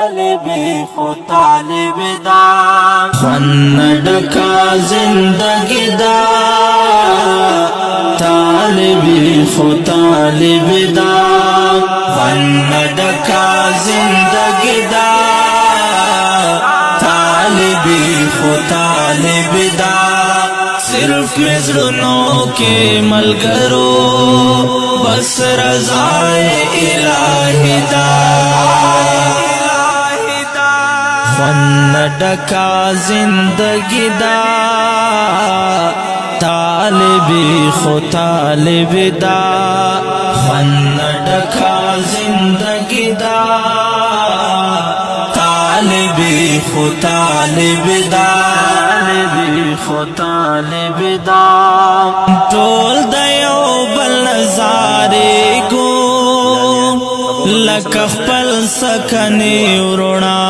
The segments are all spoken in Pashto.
طالبی خو طالب دا خوان ڈکا زندگی دا طالبی خو طالب دا خوان ڈکا زندگی دا طالبی خو طالب دا صرف مزرنوں کے ملگرو بس رضائے الہی دا خوان ڈکا زندگی دا طالبی خو طالب دا خوان ڈکا زندگی دا طالبی خو طالب دا طالبی خو طالب دا ټول د یو بل نظارې ګو لکه خپل سکنې وروڼه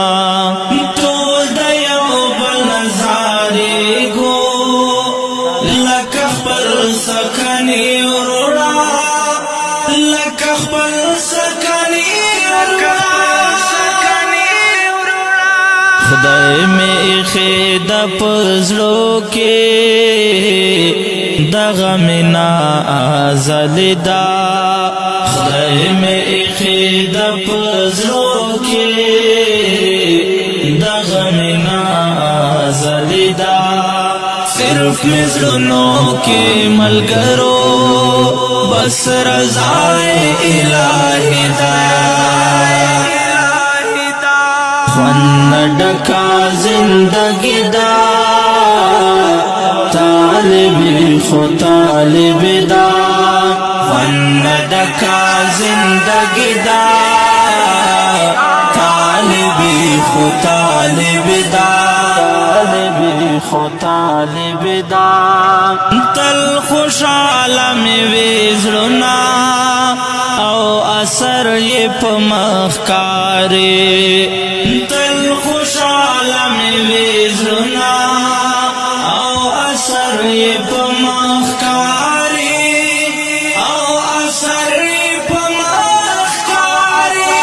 ټول د یو بل نظارې ګو لکه خپل سکنې وروڼه لکه خپل سکنې خدای میں خید پزلو کے دغمنا آزل دا خدای میں خید پزلو کے دغمنا آزل دا صرف مزرنوں کے ملگرو بس رضائے الہی دا خوان ڈکا زندگی دا طالبی خو طالب دا خوان ڈکا زندگی دا طالبی خو طالب دا طالبی خو طالب دا تل خوشحال میں ویزرنا او اثر یہ پمخ کارے تل خوشحال میں ویزرنا او اثر یہ پمخ کارے او اثر یہ پمخ کارے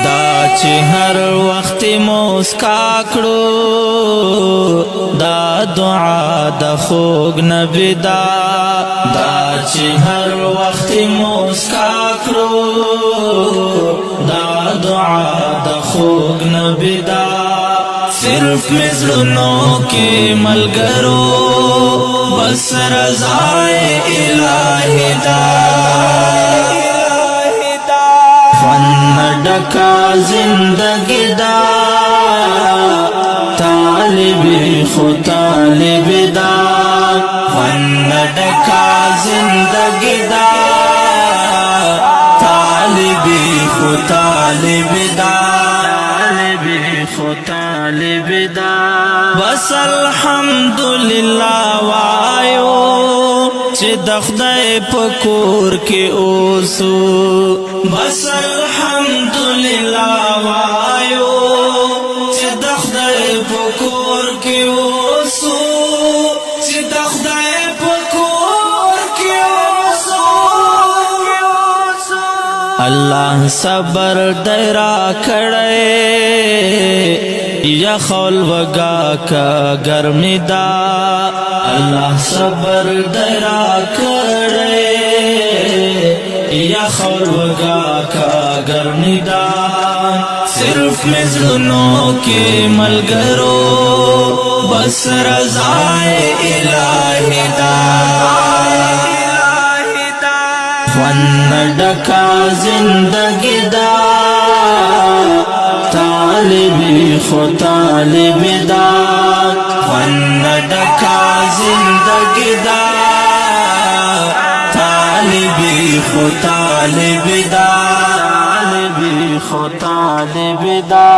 دا چه ہر وقت موسکا کړو دا دعا د خوږ نبی دا دا چې هر وخت موسکا کړو دا دعا د خوږ نبی دا صرف مزرنوں کے ملگرو بس رضائے الہی دا خوان ڈکا زندگی دا طالبی خو طالب دا خوان ڈکا زندگی دا طالبی خو طالب دا طالبی خو طالب دا بس الحمدللہ وایو چې د خدای په کور کې اوسو بس الحمدللہ وایو چې د خدای په کور کې اوسو چې د خدای په کور کې اوسو الله صبر درا کړه یا خول وگا کا گرمی دا اللہ صبر درا کرے یا خول وگا کا گرمی دا صرف مزرنوں کے ملگرو بس رضائے الہی دا خوان ڈکا زندگی دا طالبی خو طالب دا خوان ڈکا زندگی دا طالبی خو طالب دا طالبی خو طالب دا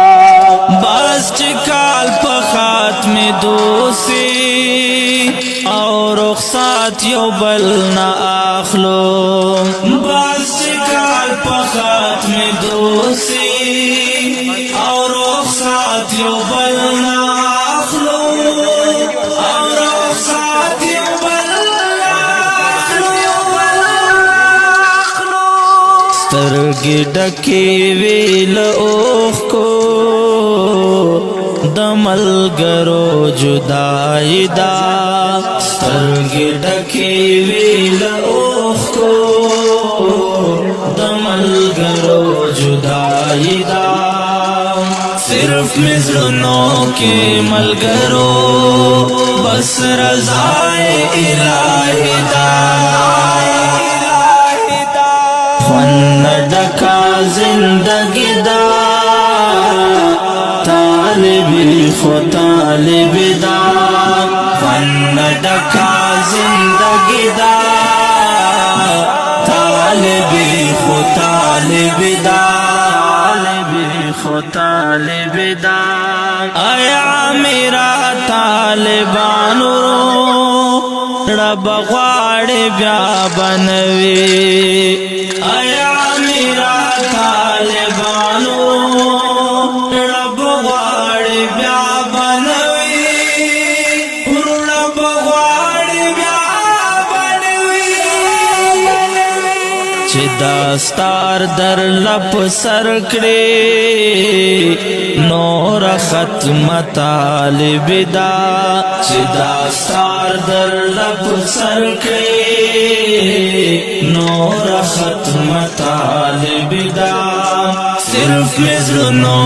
بس چکال پا خاتم دوسی اور رخصات یو بل نا آخلو بس چکال پا خاتم دوسی اور رخصات یو بل نا آخلو اور رخصات یو بل نا آخلو سترګې ډکې وې له اوښکو د ملګرو جدایي ده سترګې ډکې وې له اوښکو د ملګرو جدایي ده صرف مزرنو کے ملگرو بس رضائے الہی دا خون ڈکا زندگی دا طالبی خو طالب دا خون ڈکا زندگی دا طالبی خو طالب دا خو طالب دا آیا میرا طالبانو رب غواړي بیا بنوي آیا میرا طالبانو رب غواړي بیا بنوي رب غواړي بیا بنوي چې داستار در لپ سر کړي نور ختم طالب دا چې داستار در لپ سر کړي نور ختم طالب دا صرف مزرنو